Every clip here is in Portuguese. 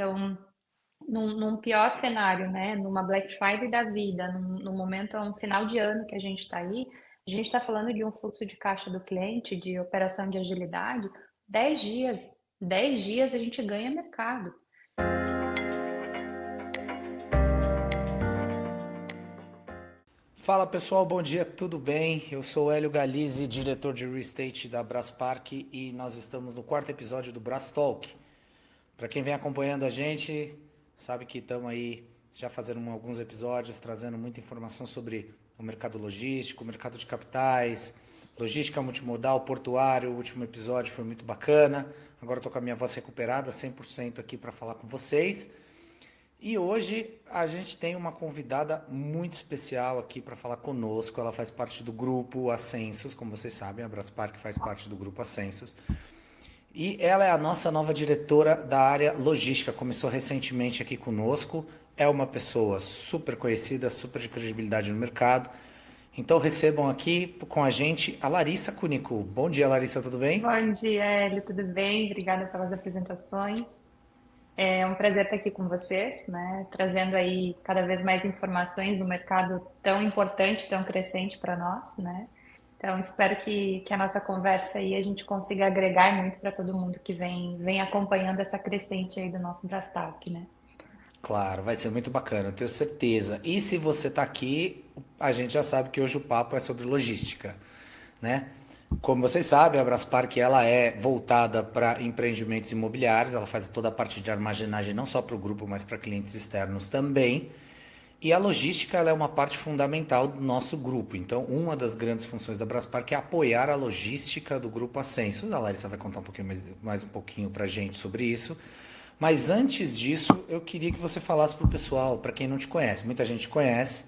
Então, num pior cenário, né, numa Black Friday da vida, num momento, é um final de ano que a gente está aí, a gente está falando de um fluxo de caixa do cliente, de operação de agilidade, 10 dias, 10 dias a gente ganha mercado. Fala pessoal, bom dia, tudo bem? Eu sou o Hélio Galizzi, diretor de Real Estate da Braspark e nós estamos no quarto episódio do Bras Talk. Para quem vem acompanhando a gente, sabe que estamos aí já fazendo alguns episódios, trazendo muita informação sobre o mercado logístico, o mercado de capitais, logística multimodal, portuário. O último episódio foi muito bacana. Agora estou com a minha voz recuperada, 100% aqui para falar com vocês. E hoje a gente tem uma convidada muito especial aqui para falar conosco. Ela faz parte do grupo Ascensos, como vocês sabem, a Braspark faz parte do grupo Ascensos. E ela é a nossa nova diretora da área logística, começou recentemente aqui conosco. É uma pessoa super conhecida, super de credibilidade no mercado. Então recebam aqui com a gente a Larissa Cunico. Bom dia, Larissa, tudo bem? Bom dia, Hélio, tudo bem? Obrigada pelas apresentações. É um prazer estar aqui com vocês, né? Trazendo aí cada vez mais informações do mercado tão importante, tão crescente para nós, né? Então, espero que a nossa conversa aí a gente consiga agregar muito para todo mundo que vem acompanhando essa crescente aí do nosso Brastalk, né? Claro, vai ser muito bacana, eu tenho certeza. E se você está aqui, a gente já sabe que hoje o papo é sobre logística, né? Como vocês sabem, a Braspark ela é voltada para empreendimentos imobiliários, ela faz toda a parte de armazenagem não só para o grupo, mas para clientes externos também. E a logística ela é uma parte fundamental do nosso grupo. Então, uma das grandes funções da Braspark é apoiar a logística do grupo Ascensos. A Larissa vai contar um pouquinho mais um pouquinho para a gente sobre isso. Mas antes disso, eu queria que você falasse para o pessoal, para quem não te conhece. Muita gente conhece,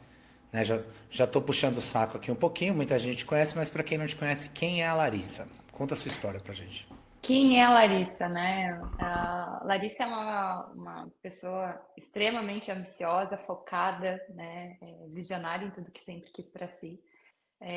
né? Já estou puxando o saco aqui um pouquinho, muita gente conhece, mas para quem não te conhece, quem é a Larissa? Conta a sua história para a gente. Quem é a Larissa, né? A Larissa é uma pessoa extremamente ambiciosa, focada, né? Visionária em tudo que sempre quis para si.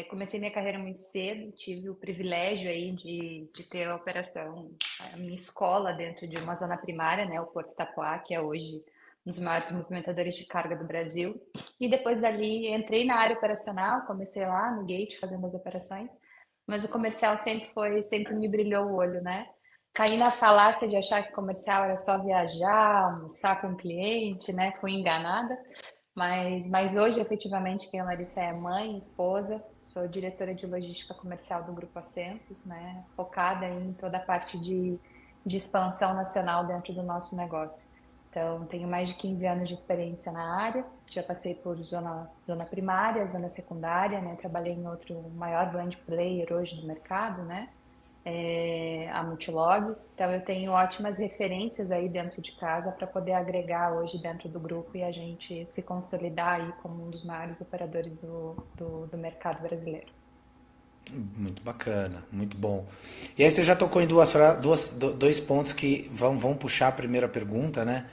Comecei minha carreira muito cedo, tive o privilégio aí de ter a operação, a minha escola dentro de uma zona primária, né, o Porto Itapuá, que é hoje um dos maiores movimentadores de carga do Brasil. E depois dali entrei na área operacional, comecei lá no gate fazendo as operações, mas o comercial sempre me brilhou o olho, né? Caí na falácia de achar que comercial era só viajar, almoçar com o cliente, né? Fui enganada. Mas hoje, efetivamente, quem é a Larissa é mãe, esposa, sou diretora de logística comercial do Grupo Ascensos, né? Focada em toda a parte de expansão nacional dentro do nosso negócio. Então, tenho mais de 15 anos de experiência na área, já passei por zona primária, zona secundária, né? Trabalhei em outro maior brand player hoje do mercado, né? A Multilog. Então eu tenho ótimas referências aí dentro de casa para poder agregar hoje dentro do grupo e a gente se consolidar aí como um dos maiores operadores do mercado brasileiro. Muito bacana, muito bom. E aí você já tocou em dois pontos que vão puxar a primeira pergunta, né?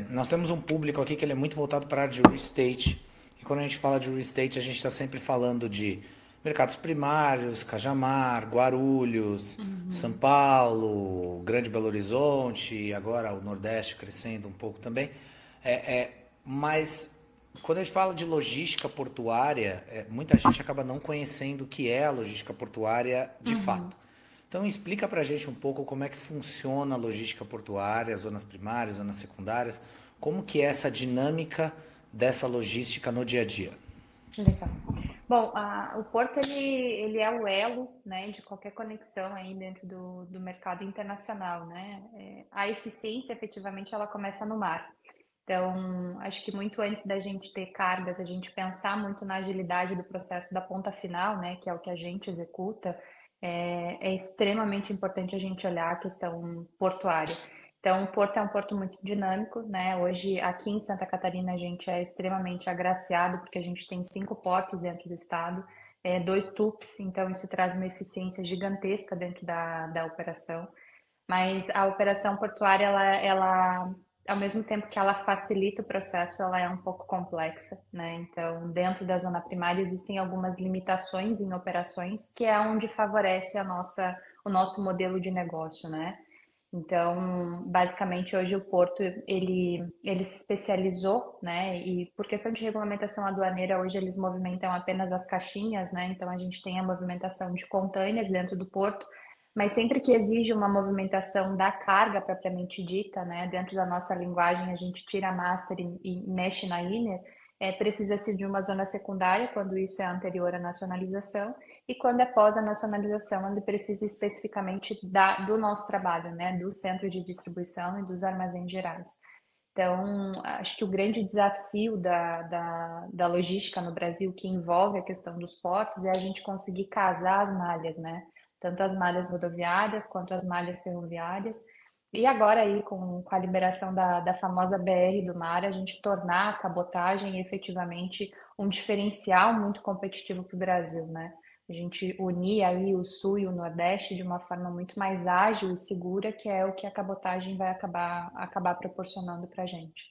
Nós temos um público aqui que ele é muito voltado para a área de real estate. E quando a gente fala de real estate, a gente está sempre falando de mercados primários, Cajamar, Guarulhos, São Uhum. Paulo, Grande Belo Horizonte, agora o Nordeste crescendo um pouco também. Mas quando a gente fala de logística portuária, muita gente acaba não conhecendo o que é a logística portuária de Uhum. fato. Então explica pra gente um pouco como é que funciona a logística portuária, zonas primárias, zonas secundárias, como que é essa dinâmica dessa logística no dia a dia. Legal. Bom, o porto ele é o elo, né, de qualquer conexão aí dentro do mercado internacional, né? A eficiência, efetivamente, ela começa no mar. Então, acho que muito antes da gente ter cargas, a gente pensar muito na agilidade do processo da ponta final, né, que é o que a gente executa, é extremamente importante a gente olhar a questão portuária. Então, o porto é um porto muito dinâmico, né? Hoje, aqui em Santa Catarina, a gente é extremamente agraciado, porque a gente tem 5 portos dentro do estado, 2 TUPs, então isso traz uma eficiência gigantesca dentro da operação. Mas a operação portuária, ao mesmo tempo que ela facilita o processo, ela é um pouco complexa, né? Então, dentro da zona primária existem algumas limitações em operações, que é onde favorece o nosso modelo de negócio, né? Então, basicamente, hoje o Porto, ele se especializou, né? E por questão de regulamentação aduaneira, hoje eles movimentam apenas as caixinhas, né? Então, a gente tem a movimentação de containers dentro do Porto, mas sempre que exige uma movimentação da carga propriamente dita, né? Dentro da nossa linguagem, a gente tira a master e mexe na inner, precisa-se de uma zona secundária, quando isso é anterior à nacionalização, e quando é pós a nacionalização, onde precisa especificamente do nosso trabalho, né, do centro de distribuição e dos armazéns gerais. Então, acho que o grande desafio da logística no Brasil, que envolve a questão dos portos, é a gente conseguir casar as malhas, né? Tanto as malhas rodoviárias quanto as malhas ferroviárias. E agora aí, com a liberação da famosa BR do mar, a gente tornar a cabotagem efetivamente um diferencial muito competitivo para o Brasil, né? A gente unir aí o Sul e o Nordeste de uma forma muito mais ágil e segura, que é o que a cabotagem vai acabar proporcionando para a gente.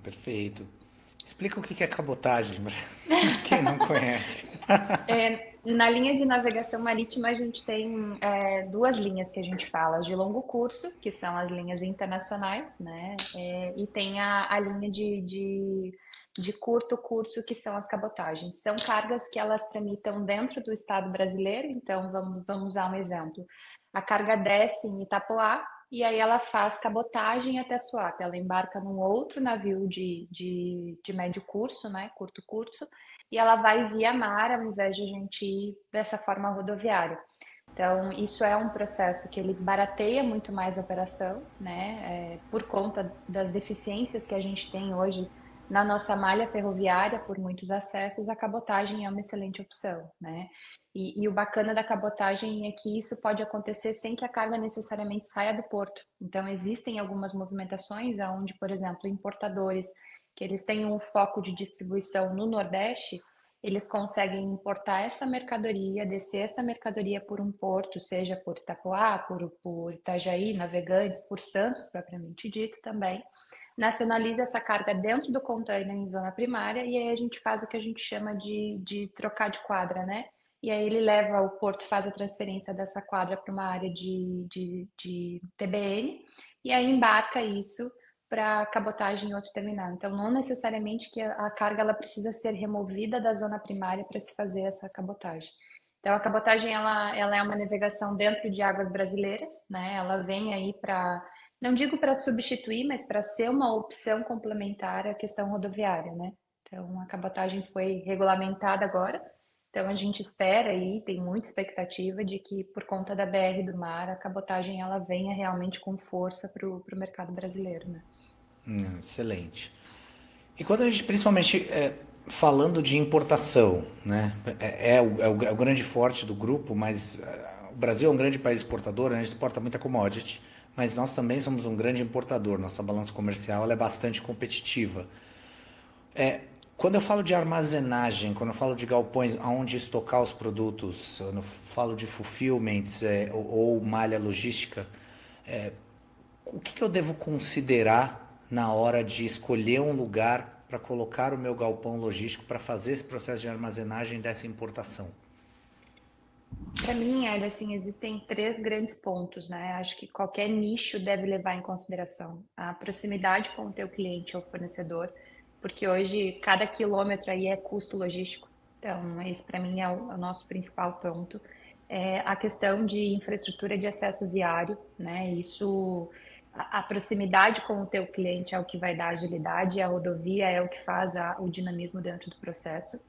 Perfeito. Explica o que é cabotagem, para quem não conhece. Na linha de navegação marítima, a gente tem duas linhas que a gente fala, as de longo curso, que são as linhas internacionais, né? E tem a linha de curto curso, que são as cabotagens. São cargas que elas tramitam dentro do Estado brasileiro, então vamos usar um exemplo. A carga desce em Itapoá, e aí ela faz cabotagem até Suape. Ela embarca num outro navio de médio curso, né? Curto curso, e ela vai via mar ao invés de a gente ir dessa forma rodoviária. Então, isso é um processo que ele barateia muito mais a operação, né? Por conta das deficiências que a gente tem hoje na nossa malha ferroviária, por muitos acessos, a cabotagem é uma excelente opção, né? E o bacana da cabotagem é que isso pode acontecer sem que a carga necessariamente saia do porto. Então, existem algumas movimentações onde, por exemplo, importadores que eles têm um foco de distribuição no Nordeste, eles conseguem importar essa mercadoria, descer essa mercadoria por um porto, seja por Itapoá, por Itajaí, Navegantes, por Santos, propriamente dito também, nacionaliza essa carga dentro do container em zona primária e aí a gente faz o que a gente chama de trocar de quadra, né? E aí ele leva, o porto faz a transferência dessa quadra para uma área de TBN e aí embarca isso para cabotagem em outro terminal. Então, não necessariamente que a carga ela precisa ser removida da zona primária para se fazer essa cabotagem. Então, a cabotagem ela é uma navegação dentro de águas brasileiras, né? Ela vem aí para, não digo para substituir, mas para ser uma opção complementar à questão rodoviária, né? Então, a cabotagem foi regulamentada agora. Então, a gente espera aí, tem muita expectativa de que, por conta da BR do mar, a cabotagem ela venha realmente com força para o mercado brasileiro, né? Excelente. E quando a gente, principalmente falando de importação, né? É o grande forte do grupo, mas o Brasil é um grande país exportador, né? A gente exporta muita commodity, mas nós também somos um grande importador. Nossa balança comercial ela é bastante competitiva. Quando eu falo de armazenagem, quando eu falo de galpões onde estocar os produtos, quando eu falo de fulfillments ou malha logística, o que eu devo considerar na hora de escolher um lugar para colocar o meu galpão logístico para fazer esse processo de armazenagem dessa importação? Para mim, Hélio, assim, existem três grandes pontos, né? Acho que qualquer nicho deve levar em consideração a proximidade com o teu cliente ou fornecedor, porque hoje cada quilômetro aí é custo logístico. Então, esse para mim é o nosso principal ponto. A questão de infraestrutura de acesso viário, né? Isso, a proximidade com o teu cliente é o que vai dar agilidade, e a rodovia é o que faz o dinamismo dentro do processo.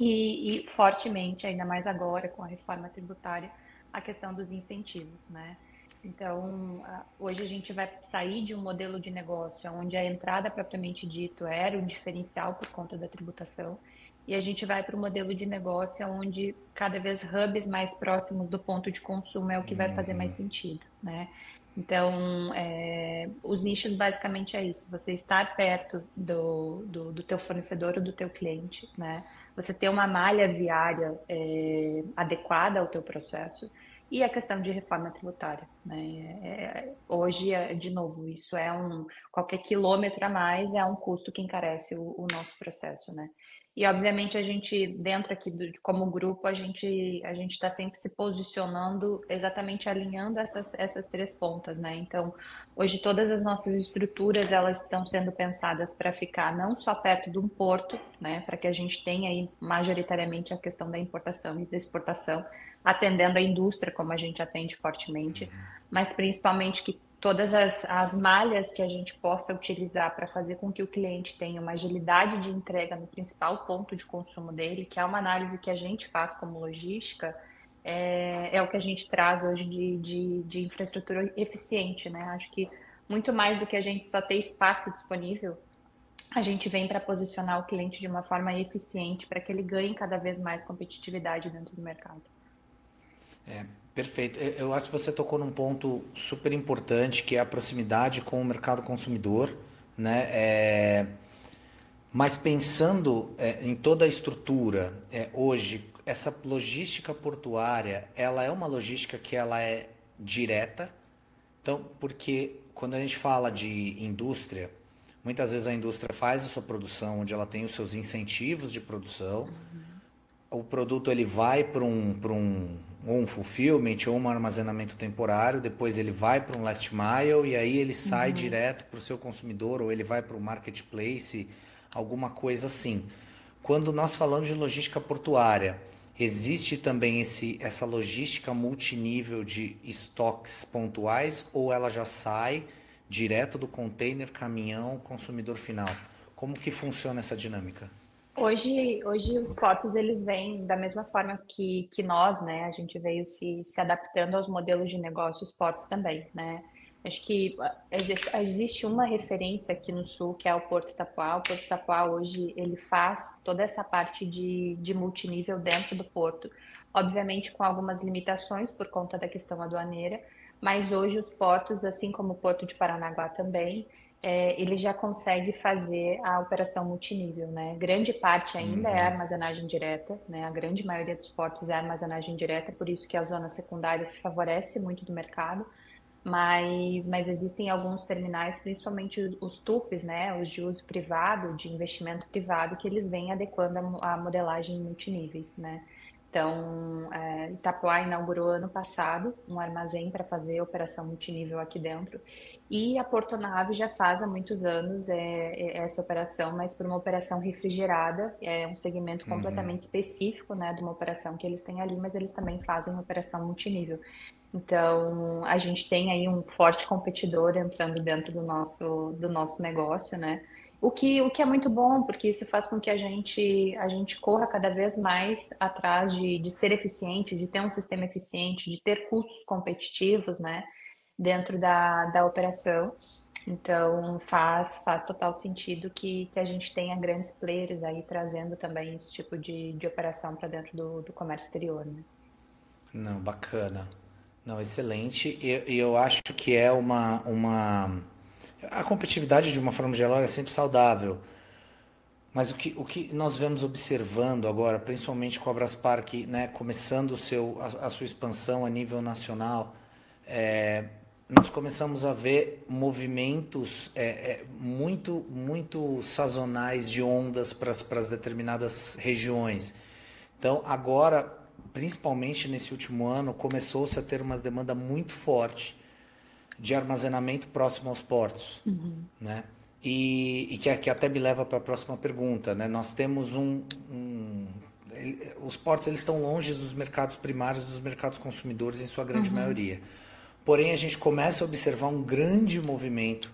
E fortemente, ainda mais agora com a reforma tributária, a questão dos incentivos, né? Então, hoje a gente vai sair de um modelo de negócio onde a entrada propriamente dito era um diferencial por conta da tributação, e a gente vai para o modelo de negócio onde cada vez hubs mais próximos do ponto de consumo é o que vai fazer mais sentido, né? Então, os nichos basicamente é isso, você estar perto do teu fornecedor ou do teu cliente, né? Você ter uma malha viária adequada ao teu processo e a questão de reforma tributária, né? Hoje, de novo, qualquer quilômetro a mais é um custo que encarece o nosso processo, né? E obviamente a gente, dentro aqui como grupo, a gente está sempre se posicionando, exatamente alinhando essas três pontas, né? Então, hoje todas as nossas estruturas elas estão sendo pensadas para ficar não só perto de um porto, né? Para que a gente tenha aí majoritariamente a questão da importação e da exportação, atendendo a indústria como a gente atende fortemente, mas principalmente que todas as malhas que a gente possa utilizar para fazer com que o cliente tenha uma agilidade de entrega no principal ponto de consumo dele, que é uma análise que a gente faz como logística, é o que a gente traz hoje de infraestrutura eficiente, né? Acho que muito mais do que a gente só ter espaço disponível, a gente vem para posicionar o cliente de uma forma eficiente para que ele ganhe cada vez mais competitividade dentro do mercado. Perfeito. Eu acho que você tocou num ponto super importante, que é a proximidade com o mercado consumidor, né? Mas pensando em toda a estrutura, hoje, essa logística portuária, ela é uma logística que ela é direta. Então, porque quando a gente fala de indústria, muitas vezes a indústria faz a sua produção, onde ela tem os seus incentivos de produção, Uhum. o produto ele vai para ou um fulfillment ou um armazenamento temporário, depois ele vai para um last mile e aí ele sai Uhum. direto para o seu consumidor ou ele vai para o marketplace, alguma coisa assim. Quando nós falamos de logística portuária, existe também essa logística multinível de estoques pontuais ou ela já sai direto do container, caminhão, consumidor final? Como que funciona essa dinâmica? Hoje os portos eles vêm da mesma forma que nós, né? A gente veio se adaptando aos modelos de negócio, os portos também, né? Acho que existe uma referência aqui no sul, que é o Porto Itapuá. O Porto Itapuá hoje ele faz toda essa parte de multinível dentro do porto, obviamente com algumas limitações por conta da questão aduaneira, mas hoje os portos, assim como o Porto de Paranaguá também, ele já consegue fazer a operação multinível, né? Grande parte ainda é armazenagem direta, né? A grande maioria dos portos é armazenagem direta, por isso que a zona secundária se favorece muito do mercado, mas existem alguns terminais, principalmente os TUPs, né? Os de uso privado, de investimento privado, que eles vêm adequando a modelagem multiníveis, né? Então, Itapuá inaugurou ano passado um armazém para fazer operação multinível aqui dentro. E a Portonave já faz há muitos anos essa operação, mas por uma operação refrigerada, é um segmento completamente específico, né, de uma operação que eles têm ali, mas eles também fazem operação multinível. Então, a gente tem aí um forte competidor entrando dentro do nosso negócio, né? O que é muito bom, porque isso faz com que a gente corra cada vez mais atrás de ser eficiente, de ter um sistema eficiente, de ter custos competitivos, né? Dentro da operação. Então, faz total sentido que a gente tenha grandes players aí trazendo também esse tipo de operação para dentro do comércio exterior, né? Não, bacana. Não, excelente. E eu acho que é uma. A competitividade, de uma forma geral, é sempre saudável. Mas o que nós vemos observando agora, principalmente com a Braspark, né, começando a sua expansão a nível nacional, nós começamos a ver movimentos muito sazonais de ondas para as determinadas regiões. Então, agora, principalmente nesse último ano, começou-se a ter uma demanda muito forte de armazenamento próximo aos portos, Uhum. né? E que até me leva para a próxima pergunta, né? Nós temos os portos eles estão longe dos mercados primários, dos mercados consumidores em sua grande Uhum. maioria. Porém, a gente começa a observar um grande movimento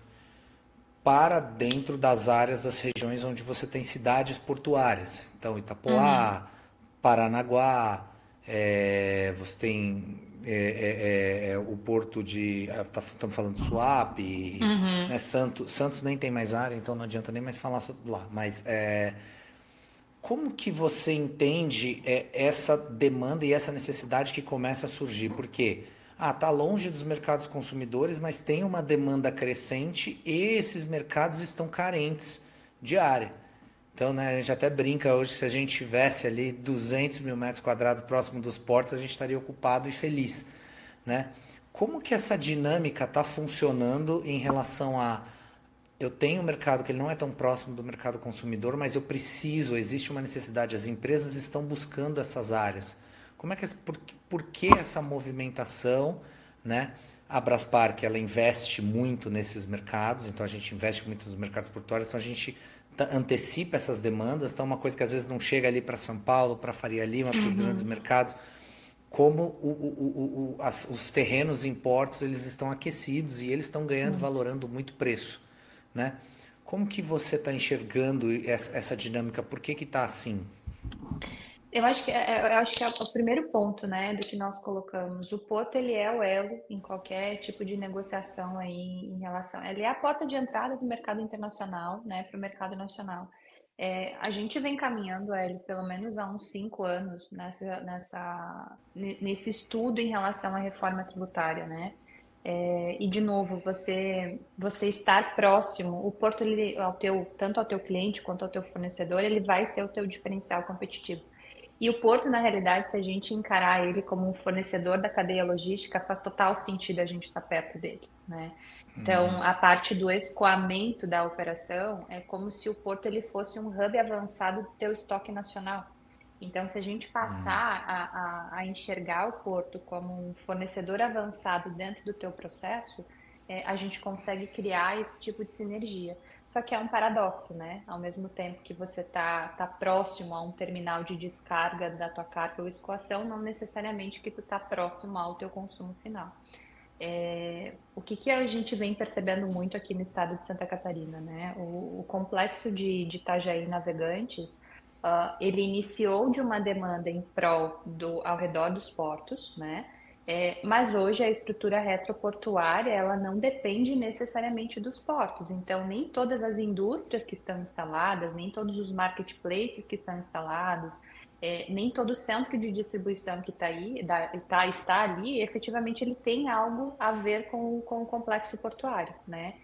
para dentro das áreas das regiões onde você tem cidades portuárias. Então, Uhum. Itapoá, Paranaguá, você tem o porto de. Estamos falando de Suape, Uhum. né, Santos nem tem mais área, então não adianta nem mais falar sobre lá. Mas como que você entende essa demanda e essa necessidade que começa a surgir? Porque tá longe dos mercados consumidores, mas tem uma demanda crescente e esses mercados estão carentes de área. Então, né, a gente até brinca hoje que se a gente tivesse ali 200 mil metros quadrados próximo dos portos, a gente estaria ocupado e feliz, né? Como que essa dinâmica está funcionando em relação a eu tenho um mercado que ele não é tão próximo do mercado consumidor, mas eu preciso, existe uma necessidade, as empresas estão buscando essas áreas. Como é que, por que essa movimentação, né? A Braspark, ela investe muito nesses mercados, então a gente investe muito nos mercados portuários, então a gente antecipa essas demandas, então é uma coisa que às vezes não chega ali para São Paulo, para Faria Lima, para os grandes Uhum. mercados, como os terrenos em portos eles estão aquecidos e eles estão ganhando, Hum. valorando muito preço, né? Como que você está enxergando essa dinâmica? Por que está assim? Eu acho que é o primeiro ponto, né, do que nós colocamos. O porto, ele é o elo em qualquer tipo de negociação aí em relação. Ele é a porta de entrada do mercado internacional, né, para o mercado nacional. A gente vem caminhando, Hélio, pelo menos há uns 5 anos nesse estudo em relação à reforma tributária, né? E de novo, você estar próximo, o porto ele, tanto ao teu cliente quanto ao teu fornecedor, ele vai ser o teu diferencial competitivo. E o porto, na realidade, se a gente encarar ele como um fornecedor da cadeia logística, faz total sentido a gente estar perto dele, né? Então, a parte do escoamento da operação é como se o porto ele fosse um hub avançado do teu estoque nacional. Então, se a gente passar a enxergar o porto como um fornecedor avançado dentro do teu processo, a gente consegue criar esse tipo de sinergia. Só que é um paradoxo, né? Ao mesmo tempo que você tá próximo a um terminal de descarga da tua carga ou escoação, não necessariamente que tu tá próximo ao teu consumo final. O que que a gente vem percebendo muito aqui no estado de Santa Catarina, né? O complexo de Itajaí Navegantes, ele iniciou de uma demanda em prol ao redor dos portos, né? Mas hoje a estrutura retroportuária ela não depende necessariamente dos portos. Então, nem todas as indústrias que estão instaladas, nem todos os marketplaces que estão instalados, nem todo centro de distribuição que está aí, está ali, efetivamente ele tem algo a ver com o complexo portuário, né?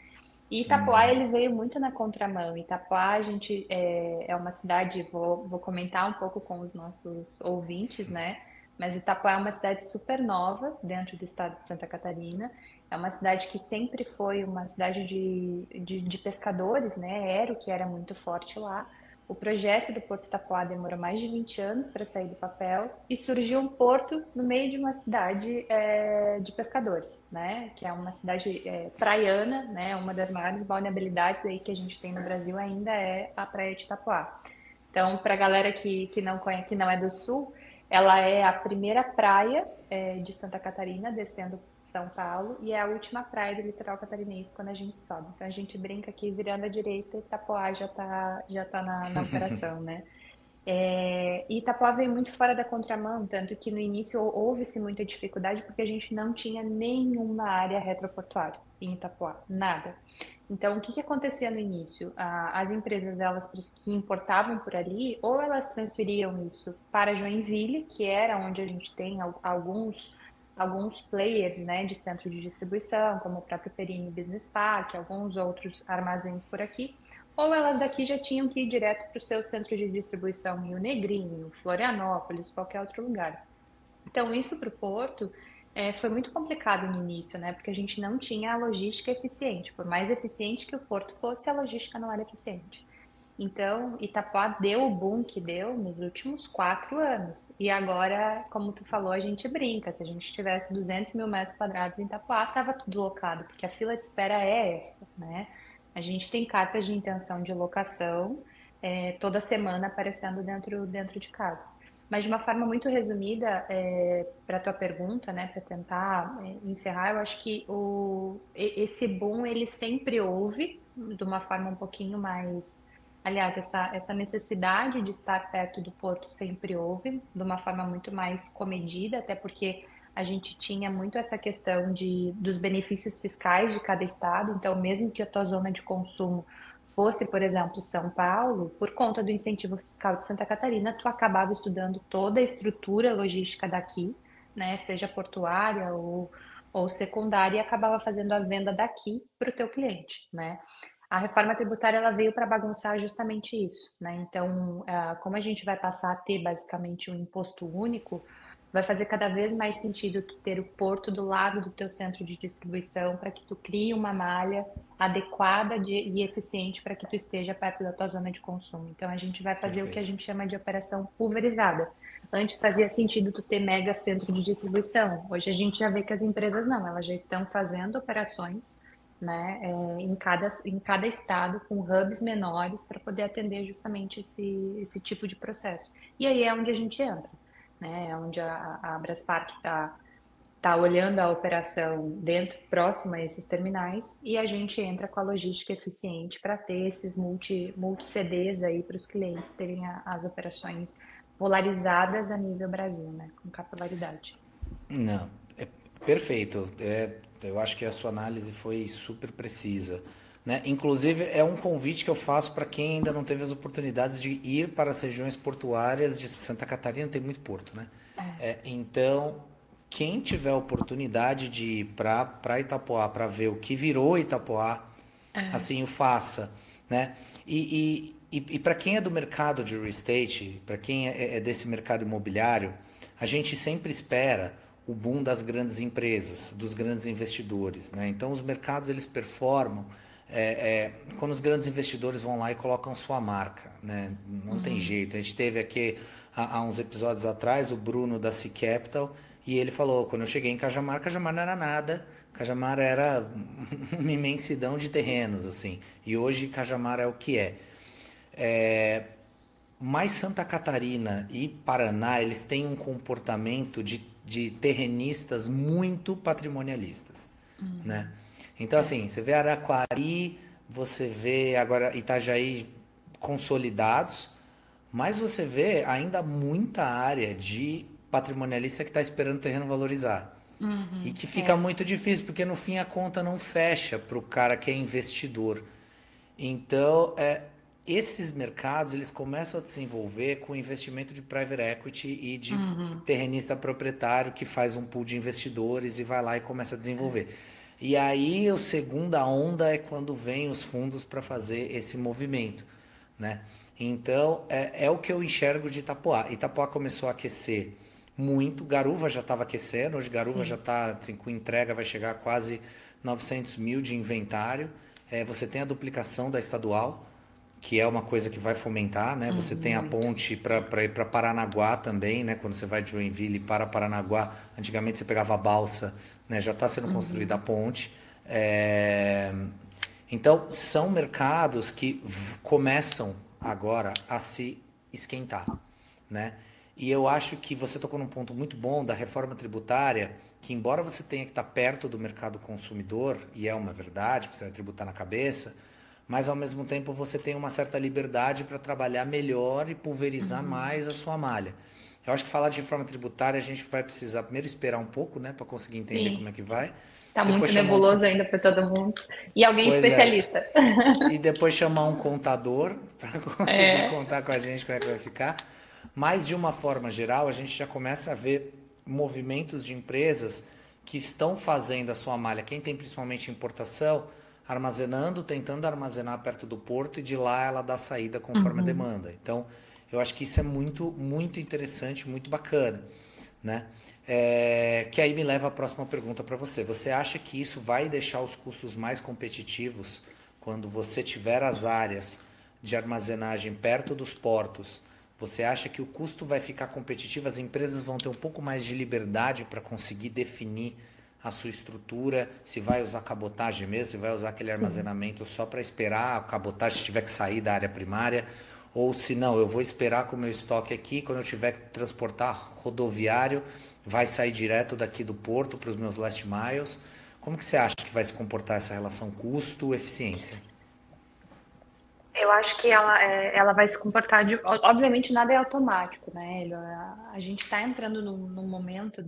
E Itapoá ele veio muito na contramão. Itapoá a gente é uma cidade, vou comentar um pouco com os nossos ouvintes, né? Mas Itapoá é uma cidade super nova dentro do estado de Santa Catarina. É uma cidade que sempre foi uma cidade de pescadores, né? Era o que era muito forte lá. O projeto do Porto Itapoá demorou mais de 20 anos para sair do papel e surgiu um porto no meio de uma cidade de pescadores, né? Que é uma cidade praiana, né? Uma das maiores balneabilidades aí que a gente tem no Brasil ainda é a Praia de Itapoá. Então, para a galera que não conhece, que não é do sul, ela é a primeira praia de Santa Catarina, descendo São Paulo, e é a última praia do litoral catarinense quando a gente sobe. Então, a gente brinca que virando à direita, Itapoá já tá na operação, né? E Itapoá veio muito fora da contramão, tanto que no início houve-se muita dificuldade porque a gente não tinha nenhuma área retroportuária em Itapoá, nada. Então, o que que acontecia no início? As empresas elas que importavam por ali, ou elas transferiam isso para Joinville, que era onde a gente tem alguns players, né, de centro de distribuição, como o próprio Perini Business Park, alguns outros armazéns por aqui, ou elas daqui já tinham que ir direto para o seu centro de distribuição em Rio Negrinho, Florianópolis, qualquer outro lugar. Então, isso para o Porto foi muito complicado no início, né? Porque a gente não tinha a logística eficiente. Por mais eficiente que o Porto fosse, a logística não era eficiente. Então, Itapuá deu o boom que deu nos últimos 4 anos. E agora, como tu falou, a gente brinca. Se a gente tivesse 200 mil metros quadrados em Itapuá, estava tudo locado, porque a fila de espera é essa, né? A gente tem cartas de intenção de locação toda semana aparecendo dentro de casa. Mas de uma forma muito resumida, para a tua pergunta, né, para tentar encerrar, eu acho que esse boom ele sempre houve, de uma forma um pouquinho mais. Aliás, essa necessidade de estar perto do porto sempre houve, de uma forma muito mais comedida, até porque a gente tinha muito essa questão dos benefícios fiscais de cada estado, então, mesmo que a tua zona de consumo fosse, por exemplo, São Paulo, por conta do incentivo fiscal de Santa Catarina, tu acabava estudando toda a estrutura logística daqui, né, seja portuária ou secundária, e acabava fazendo a venda daqui para o teu cliente, né? A reforma tributária ela veio para bagunçar justamente isso, né? Então, como a gente vai passar a ter basicamente um imposto único, vai fazer cada vez mais sentido tu ter o porto do lado do teu centro de distribuição para que tu crie uma malha adequada e eficiente para que tu esteja perto da tua zona de consumo. Então a gente vai fazer o que a Perfeito. gente chama de operação pulverizada. Antes fazia sentido tu ter mega centro de distribuição. Hoje a gente já vê que as empresas não, elas já estão fazendo operações, né, em cada estado, com hubs menores, para poder atender justamente esse tipo de processo. E aí é onde a gente entra, né? É onde a Braspark tá olhando a operação dentro, próxima a esses terminais, e a gente entra com a logística eficiente para ter esses multi-CDs aí para os clientes terem as operações polarizadas a nível Brasil, né? Com capilaridade. Não, é perfeito. Eu acho que a sua análise foi super precisa, né? Inclusive, é um convite que eu faço para quem ainda não teve as oportunidades de ir para as regiões portuárias de Santa Catarina, tem muito porto, né? Então, quem tiver a oportunidade de ir para Itapoá, para ver o que virou Itapoá, É. assim o faça, né? E para quem é do mercado de real estate, para quem é desse mercado imobiliário, a gente sempre espera o boom das grandes empresas, dos grandes investidores, né? Então os mercados eles performam quando os grandes investidores vão lá e colocam sua marca, né? Não tem jeito. A gente teve aqui há uns episódios atrás o Bruno da C Capital e ele falou, quando eu cheguei em Cajamar, Cajamar não era nada, Cajamar era uma imensidão de terrenos, assim. E hoje Cajamar é o que é. Mas Santa Catarina e Paraná, eles têm um comportamento de terrenistas muito patrimonialistas, né? Então, É. assim, você vê Araquari, você vê agora Itajaí consolidados, mas você vê ainda muita área de patrimonialista que está esperando o terreno valorizar. E Uhum. que fica É. muito difícil, porque no fim a conta não fecha para o cara que é investidor. Então, esses mercados eles começam a desenvolver com investimento de private equity e de Uhum. terrenista proprietário que faz um pool de investidores e vai lá e começa a desenvolver. E aí, a segunda onda é quando vem os fundos para fazer esse movimento, né? Então, é o que eu enxergo de Itapoá. Itapoá começou a aquecer muito, Garuva já estava aquecendo, hoje Garuva já Sim. está com entrega, vai chegar a quase 900 mil de inventário. Você tem a duplicação da estadual, que é uma coisa que vai fomentar, né? Você tem a Muito. ponte para ir para Paranaguá também, né? Quando você vai de Joinville para Paranaguá, antigamente você pegava a balsa, né? Já está sendo construída a Uhum. ponte. Então, são mercados que começam agora a se esquentar, né? E eu acho que você tocou num ponto muito bom da reforma tributária, que embora você tenha que estar perto do mercado consumidor, e é uma verdade, porque você vai tributar na cabeça, mas ao mesmo tempo você tem uma certa liberdade para trabalhar melhor e pulverizar Uhum. mais a sua malha. Eu acho que falar de reforma tributária a gente vai precisar primeiro esperar um pouco, né, para conseguir entender como é Sim. que vai. Tá Depois muito chamar um, nebuloso ainda para todo mundo. E alguém pois é, especialista. e depois chamar um contador para conseguir É. contar com a gente como é que vai ficar. Mas, de uma forma geral, a gente já começa a ver movimentos de empresas que estão fazendo a sua malha, quem tem principalmente importação, armazenando, tentando armazenar perto do porto e de lá ela dá saída conforme a Uhum. demanda. Então, eu acho que isso é muito, muito interessante, muito bacana, né? Que aí me leva à próxima pergunta para você. Você acha que isso vai deixar os custos mais competitivos quando você tiver as áreas de armazenagem perto dos portos? Você acha que o custo vai ficar competitivo? As empresas vão ter um pouco mais de liberdade para conseguir definir a sua estrutura, se vai usar cabotagem mesmo, se vai usar aquele Sim. armazenamento só para esperar a cabotagem se tiver que sair da área primária, ou se não, eu vou esperar com o meu estoque aqui, quando eu tiver que transportar rodoviário, vai sair direto daqui do porto para os meus last miles. Como que você acha que vai se comportar essa relação custo-eficiência? Eu acho que ela vai se comportar de. Obviamente, nada é automático, né? A gente está entrando no momento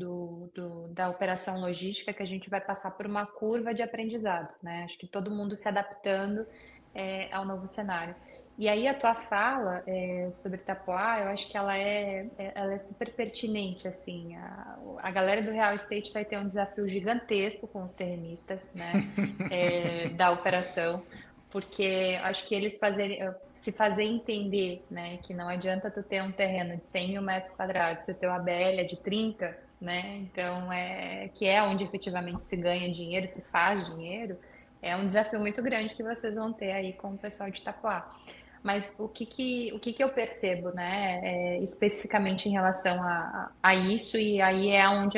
da operação logística que a gente vai passar por uma curva de aprendizado, né? Acho que todo mundo se adaptando ao novo cenário. E aí, a tua fala sobre Itapoá, eu acho que ela é super pertinente, assim. A galera do Real Estate vai ter um desafio gigantesco com os terrenistas, né? Da operação porque acho que se fazer entender, né, que não adianta tu ter um terreno de 100 mil metros quadrados, se teu ABL é de 30, né, então que é onde efetivamente se ganha dinheiro, se faz dinheiro, é um desafio muito grande que vocês vão ter aí com o pessoal de Itapoá. Mas o que que eu percebo, né, especificamente em relação a isso, e aí é onde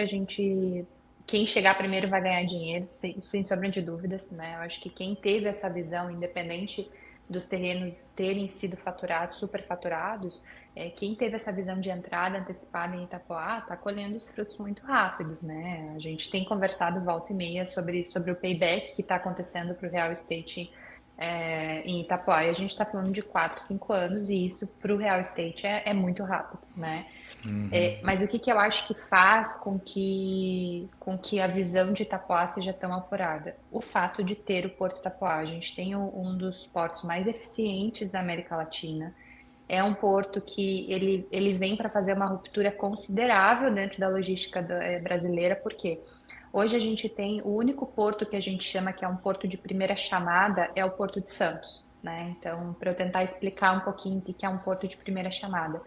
quem chegar primeiro vai ganhar dinheiro, sem sombra de dúvidas, né? Eu acho que quem teve essa visão, independente dos terrenos terem sido faturados, superfaturados, quem teve essa visão de entrada antecipada em Itapoá está colhendo os frutos muito rápidos, né? A gente tem conversado volta e meia sobre o payback que está acontecendo para o real estate em Itapoá. E a gente está falando de 4, 5 anos, e isso para o real estate é muito rápido, né? Mas o que que eu acho que faz com que a visão de Itapoá seja tão apurada? O fato de ter o Porto Itapoá. A gente tem um dos portos mais eficientes da América Latina. É um porto que ele vem para fazer uma ruptura considerável dentro da logística brasileira, porque hoje a gente tem o único porto que a gente chama que é um porto de primeira chamada, é o Porto de Santos, né? Então, para eu tentar explicar um pouquinho o que é um porto de primeira chamada.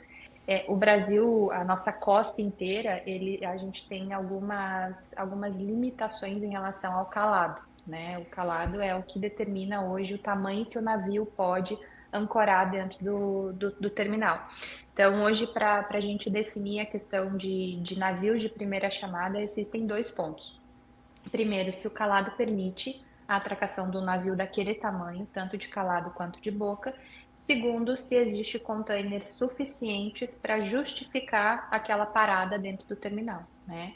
O Brasil, a nossa costa inteira, a gente tem algumas limitações em relação ao calado, né? O calado é o que determina hoje o tamanho que o navio pode ancorar dentro do terminal. Então, hoje, para a gente definir a questão de navios de primeira chamada, existem dois pontos. Primeiro, se o calado permite a atracação do navio daquele tamanho, tanto de calado quanto de boca. Segundo, se existe containers suficientes para justificar aquela parada dentro do terminal, né?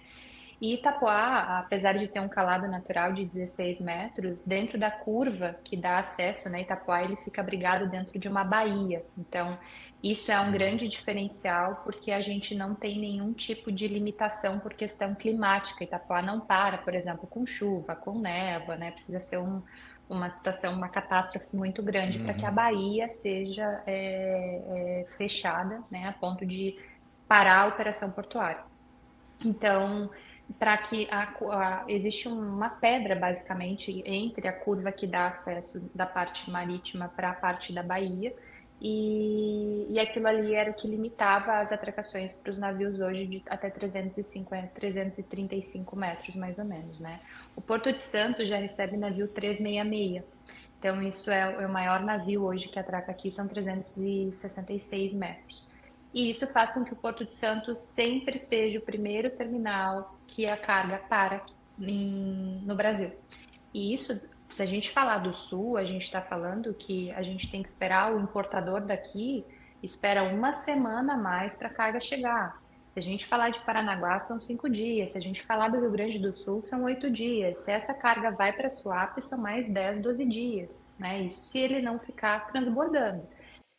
E Itapoá, apesar de ter um calado natural de 16 metros, dentro da curva que dá acesso, né, Itapoá, ele fica abrigado dentro de uma baía. Então, isso é um grande diferencial porque a gente não tem nenhum tipo de limitação por questão climática. Itapoá não para, por exemplo, com chuva, com névoa, né? Precisa ser uma situação, uma catástrofe muito grande para que a baía seja fechada, né, a ponto de parar a operação portuária. Então, para que existe uma pedra basicamente entre a curva que dá acesso da parte marítima para a parte da baía, e aquilo ali era o que limitava as atracações para os navios hoje de até 350, 335 metros mais ou menos, né? O Porto de Santos já recebe navio 366. Então, isso é o maior navio hoje que atraca aqui, são 366 metros. E isso faz com que o Porto de Santos sempre seja o primeiro terminal que a carga para no Brasil. E isso, se a gente falar do Sul, a gente está falando que a gente tem que esperar o importador daqui, espera uma semana a mais para a carga chegar. Se a gente falar de Paranaguá, são 5 dias. Se a gente falar do Rio Grande do Sul, são 8 dias. Se essa carga vai para Suape, são mais 10, 12 dias, né? Isso se ele não ficar transbordando.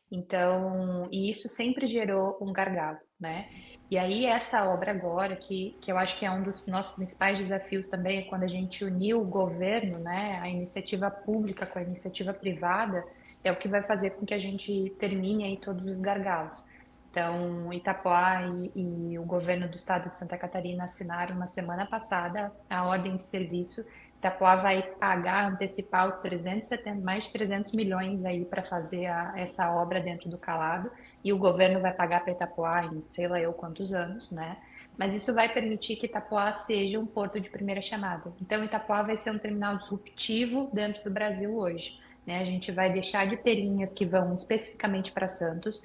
Então, e isso sempre gerou um gargalo, né? E aí, essa obra agora, que eu acho que é um dos nossos principais desafios também, é quando a gente uniu o governo, né, a iniciativa pública com a iniciativa privada, é o que vai fazer com que a gente termine aí todos os gargalos. Então, Itapoá e o governo do estado de Santa Catarina assinaram na semana passada a ordem de serviço. Itapoá vai pagar, antecipar os 370, mais de 300 milhões aí para fazer essa obra dentro do calado, e o governo vai pagar para Itapoá em sei lá eu quantos anos, né? Mas isso vai permitir que Itapoá seja um porto de primeira chamada. Então, Itapoá vai ser um terminal disruptivo dentro do Brasil hoje, né? A gente vai deixar de ter linhas que vão especificamente para Santos.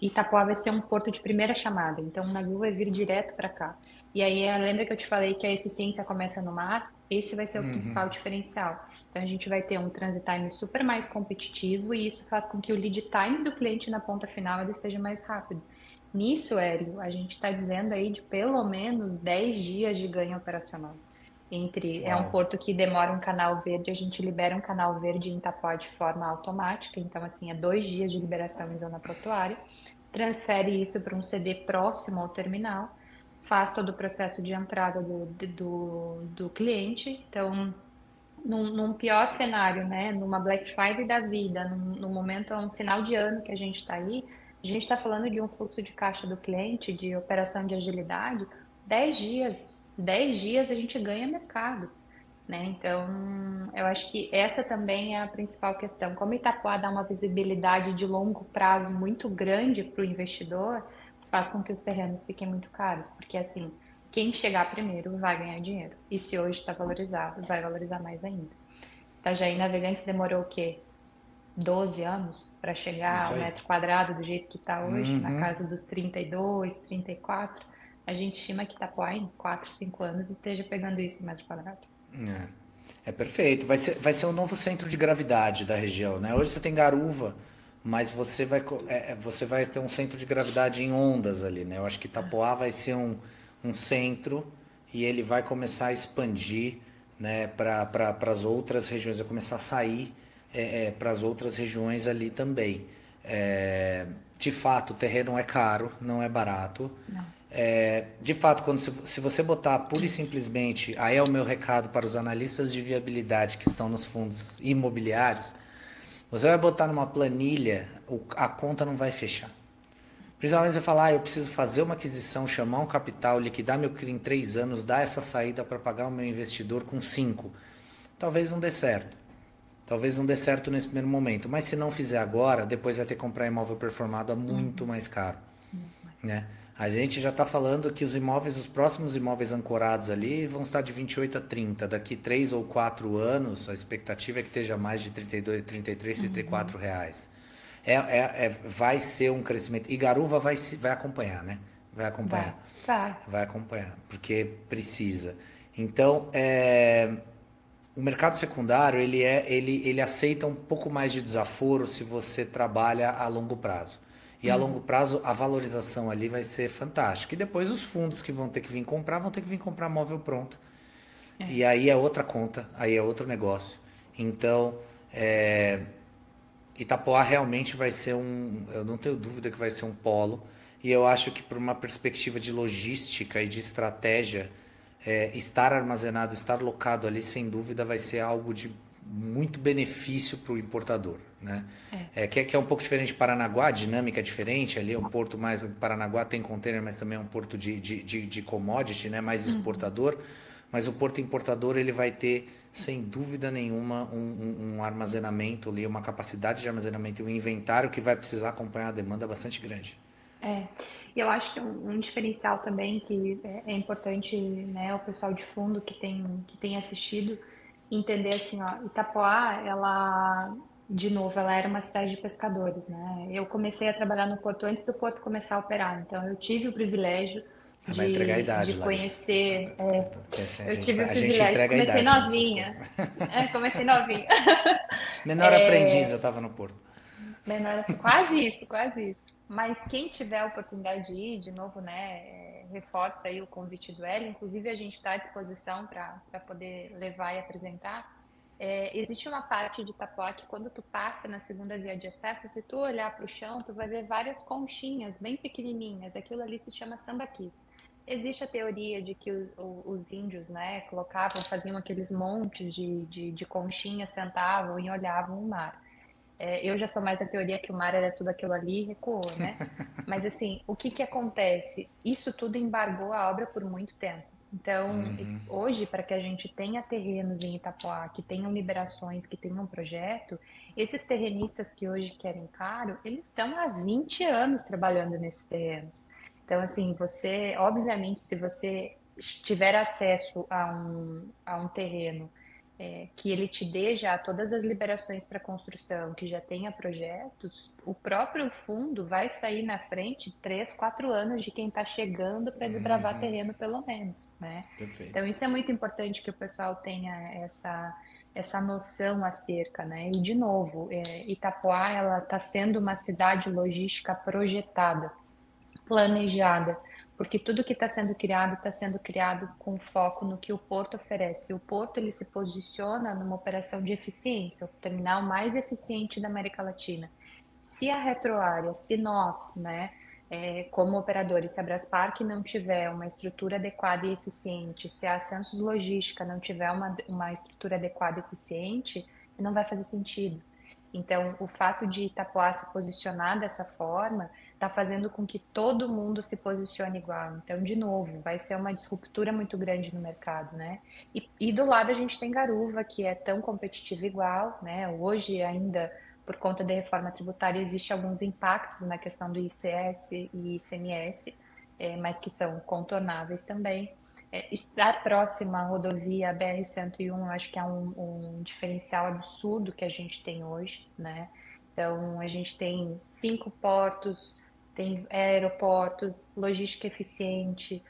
Itapoá vai ser um porto de primeira chamada, então o navio vai vir direto para cá. E aí, lembra que eu te falei que a eficiência começa no mar? Esse vai ser o principal diferencial. Então, a gente vai ter um transit time super mais competitivo, e isso faz com que o lead time do cliente na ponta final ele seja mais rápido. Nisso, Hélio, a gente está dizendo aí de pelo menos 10 dias de ganho operacional. É um Uau. porto que demora um canal verde, a gente libera um canal verde em Itapuá de forma automática, então assim, é 2 dias de liberação em zona portuária, transfere isso para um CD próximo ao terminal, faz todo o processo de entrada do cliente. Então, num pior cenário, né, numa Black Friday da vida, num momento, um final de ano que a gente está aí, a gente está falando de um fluxo de caixa do cliente, de operação de agilidade, 10 dias. 10 dias a gente ganha mercado. né? Então, eu acho que essa também é a principal questão. Como Itapuá dá uma visibilidade de longo prazo muito grande para o investidor, faz com que os terrenos fiquem muito caros, porque assim, quem chegar primeiro vai ganhar dinheiro. E se hoje está valorizado, vai valorizar mais ainda. Itajaí Navegantes demorou o quê? 12 anos para chegar Isso ao aí. metro quadrado do jeito que está hoje, na Uhum. casa dos 32, 34. A gente estima que Itapuá em 4, 5 anos esteja pegando isso metro quadrado. É perfeito. Vai ser um novo centro de gravidade da região, né? Hoje você tem Garuva, mas você vai ter um centro de gravidade em ondas ali, né? Eu acho que Itapoá vai ser um centro e ele vai começar a expandir, né, para as outras regiões, vai começar a sair para as outras regiões ali também. De fato, o terreno é caro, não é barato. Não. De fato, se você botar pura e simplesmente, aí é o meu recado para os analistas de viabilidade que estão nos fundos imobiliários, você vai botar numa planilha, a conta não vai fechar. Principalmente você falar, eu preciso fazer uma aquisição, chamar um capital, liquidar meu CRI em 3 anos, dar essa saída para pagar o meu investidor com 5. Talvez não dê certo. Talvez não dê certo nesse primeiro momento, mas se não fizer agora, depois vai ter que comprar imóvel performado a muito Uhum. mais caro, Muito mais. né? A gente já está falando que os próximos imóveis ancorados ali vão estar de 28 a 30. Daqui 3 ou 4 anos, a expectativa é que esteja mais de 32, 33, 34 Uhum. reais. Vai ser um crescimento. E Garuva vai acompanhar, né? Vai Vai, acompanhar. vai. Vai acompanhar, porque precisa. Então, o mercado secundário ele aceita um pouco mais de desaforo se você trabalha a longo prazo. E a longo Uhum. prazo a valorização ali vai ser fantástica. E depois os fundos que vão ter que vir comprar móvel pronto. É. E aí é outra conta, aí é outro negócio. Então, Itapoá realmente vai ser eu não tenho dúvida que vai ser um polo. E eu acho que por uma perspectiva de logística e de estratégia, estar armazenado, estar locado ali, sem dúvida, vai ser algo de muito benefício para o importador, né? É. Que é um pouco diferente de Paranaguá, a dinâmica é diferente, ali é um porto mais... Paranaguá tem container, mas também é um porto de commodity, né? Mais Uhum. exportador, mas o porto importador ele vai ter, sem dúvida nenhuma, um armazenamento ali, uma capacidade de armazenamento e um inventário que vai precisar acompanhar a demanda bastante grande. É, e eu acho que um diferencial também que é importante, né, o pessoal de fundo que tem assistido entender assim, ó, Itapoá, ela, de novo, ela era uma cidade de pescadores, né? Eu comecei a trabalhar no porto antes do porto começar a operar, então eu tive o privilégio Vai entregar a de idade, Larissa. conhecer, Porque assim, eu tive o a gente privilégio, entrega a comecei idade nessas coisas. novinha, comecei novinha. Menor aprendiz, eu tava no Porto. Menor, quase isso, quase isso. Mas quem tiver a oportunidade de ir, de novo, né, reforço aí o convite do Hélio. Inclusive, a gente está à disposição para poder levar e apresentar. Existe uma parte de Itapuá que quando tu passa na segunda via de acesso, se tu olhar para o chão, tu vai ver várias conchinhas bem pequenininhas. Aquilo ali se chama sambaquis. Existe a teoria de que os índios, né, colocavam, faziam aqueles montes de conchinhas, sentavam e olhavam o mar. Eu já sou mais da teoria que o mar era tudo aquilo ali e recuou, né? Mas assim, o que que acontece? Isso tudo embargou a obra por muito tempo. Então, hoje, para que a gente tenha terrenos em Itapoá, que tenham liberações, que tenham projeto, esses terrenistas que hoje querem caro, eles estão há 20 anos trabalhando nesses terrenos. Então, assim, você, obviamente, se você tiver acesso a um terreno que ele te dê já todas as liberações para construção, que já tenha projetos, o próprio fundo vai sair na frente 3, 4 anos de quem está chegando para desbravar terreno, pelo menos, né? Então, Perfeito. isso é muito importante que o pessoal tenha essa noção acerca, né? E, de novo, Itapoá, ela está sendo uma cidade logística projetada, planejada, porque tudo que está sendo criado com foco no que o Porto oferece. O Porto ele se posiciona numa operação de eficiência, o terminal mais eficiente da América Latina. Se a retroárea, se nós, né, como operadores, se a Braspark não tiver uma estrutura adequada e eficiente, se a Ascensos Logística não tiver uma estrutura adequada e eficiente, não vai fazer sentido. Então, o fato de Itapoá se posicionar dessa forma está fazendo com que todo mundo se posicione igual. Então, de novo, vai ser uma disruptura muito grande no mercado, né? E do lado a gente tem Garuva, que é tão competitiva igual, né? Hoje ainda, por conta da reforma tributária, existe alguns impactos na questão do ICS e ICMS, mas que são contornáveis também. Estar próxima à rodovia BR-101, eu acho que é um diferencial absurdo que a gente tem hoje, né? Então, a gente tem 5 portos, tem aeroportos, logística eficiente.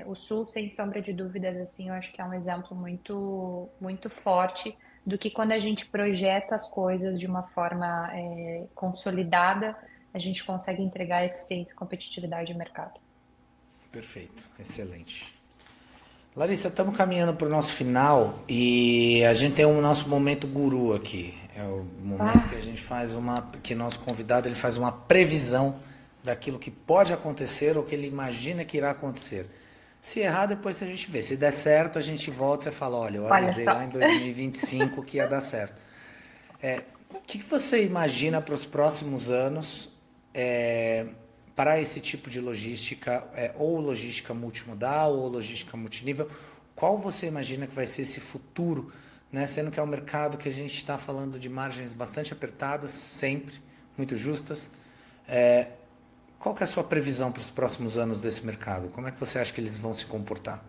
O Sul, sem sombra de dúvidas, assim, eu acho que é um exemplo muito, muito forte do que quando a gente projeta as coisas de uma forma consolidada, a gente consegue entregar eficiência e competitividade de mercado. Perfeito, excelente. Larissa, estamos caminhando para o nosso final e a gente tem o nosso momento guru aqui. É o momento que a Ah, gente faz que nosso convidado ele faz uma previsão daquilo que pode acontecer ou que ele imagina que irá acontecer. Se errar, depois a gente vê. Se der certo, a gente volta e fala, olha, eu olha avisei só. lá em 2025 que ia dar certo. O que você imagina para os próximos anos para esse tipo de logística, ou logística multimodal ou logística multinível? Qual você imagina que vai ser esse futuro, né? Sendo que é um mercado que a gente está falando de margens bastante apertadas, sempre, muito justas. Qual que é a sua previsão para os próximos anos desse mercado? Como é que você acha que eles vão se comportar?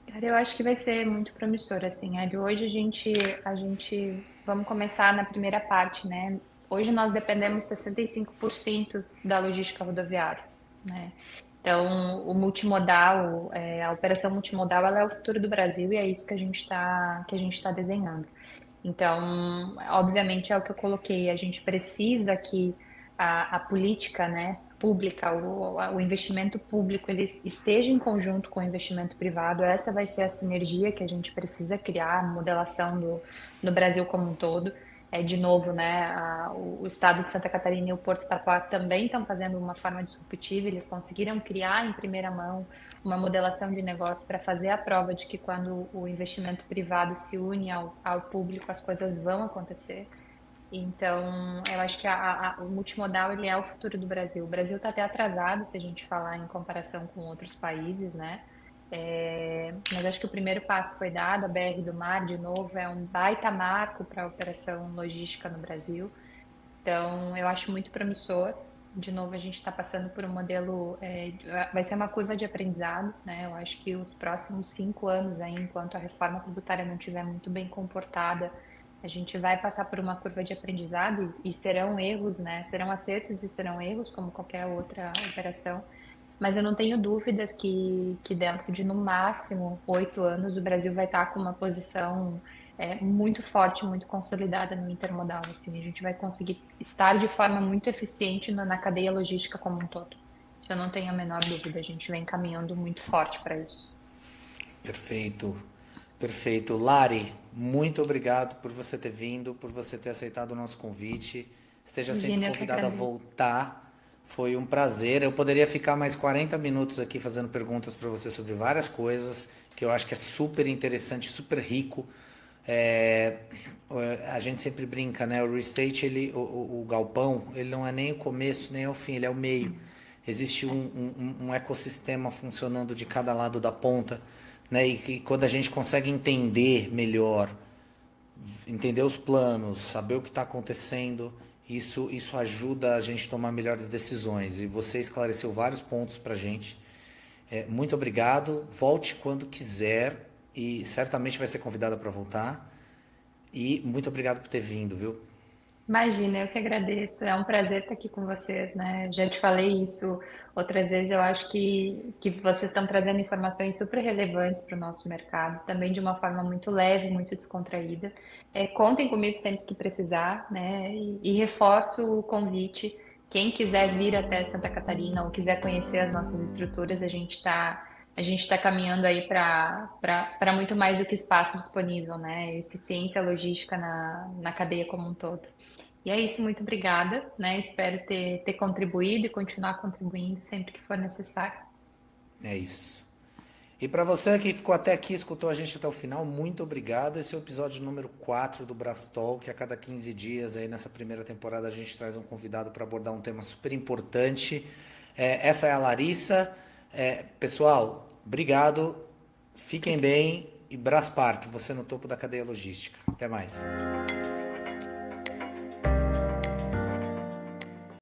Cara, eu acho que vai ser muito promissor, assim, Ed. Hoje vamos começar na primeira parte, né? Hoje nós dependemos 65% da logística rodoviária, né? Então, o multimodal, a operação multimodal, ela é o futuro do Brasil e é isso que a gente está desenhando. Então, obviamente é o que eu coloquei, a gente precisa que a política, né, pública, o investimento público, ele esteja em conjunto com o investimento privado. Essa vai ser a sinergia que a gente precisa criar, a modelação do Brasil como um todo. De novo, né, o estado de Santa Catarina e o Porto Taquá também estão fazendo uma forma disruptiva, eles conseguiram criar em primeira mão uma modelação de negócio para fazer a prova de que quando o investimento privado se une ao público, as coisas vão acontecer. Então, eu acho que o multimodal ele é o futuro do Brasil. O Brasil está até atrasado se a gente falar em comparação com outros países, né? Mas acho que o primeiro passo foi dado. A BR do Mar, de novo, é um baita marco para a operação logística no Brasil. Então, eu acho muito promissor. De novo, a gente está passando por um modelo, vai ser uma curva de aprendizado, né? Eu acho que os próximos 5 anos aí, enquanto a reforma tributária não estiver muito bem comportada, a gente vai passar por uma curva de aprendizado e serão erros, né? Serão acertos e serão erros, como qualquer outra operação. Mas eu não tenho dúvidas que dentro de, no máximo, 8 anos, o Brasil vai estar com uma posição muito forte, muito consolidada no intermodal. Assim, a gente vai conseguir estar de forma muito eficiente na cadeia logística como um todo. Isso eu não tenho a menor dúvida. A gente vem caminhando muito forte para isso. Perfeito, perfeito. Lari, muito obrigado por você ter vindo, por você ter aceitado o nosso convite. Esteja sempre Imagina, eu que convidado a agradeço. voltar. Foi um prazer. Eu poderia ficar mais 40 minutos aqui fazendo perguntas para você sobre várias coisas, que eu acho que é super interessante, super rico. É, a gente sempre brinca, né? O real estate, o galpão, ele não é nem o começo, nem o fim, ele é o meio. Existe um ecossistema funcionando de cada lado da ponta, né? E quando a gente consegue entender melhor, entender os planos, saber o que está acontecendo, isso ajuda a gente a tomar melhores decisões. E você esclareceu vários pontos para a gente. Muito obrigado. Volte quando quiser e certamente vai ser convidada para voltar. E muito obrigado por ter vindo, viu? Imagina, eu que agradeço. É um prazer estar aqui com vocês, né? Já te falei isso outras vezes. Eu acho que vocês estão trazendo informações super relevantes para o nosso mercado, também de uma forma muito leve, muito descontraída. Contem comigo sempre que precisar, né? E reforço o convite. Quem quiser vir até Santa Catarina ou quiser conhecer as nossas estruturas, a gente está caminhando aí para muito mais do que espaço disponível, né? Eficiência logística na cadeia como um todo. E é isso, muito obrigada, né? Espero ter contribuído e continuar contribuindo sempre que for necessário. É isso. E para você que ficou até aqui, escutou a gente até o final, muito obrigado. Esse é o episódio número 4 do Brastalk, que a cada 15 dias aí nessa primeira temporada a gente traz um convidado para abordar um tema super importante. Essa é a Larissa. Pessoal, obrigado, fiquem bem e Braspark, você no topo da cadeia logística. Até mais.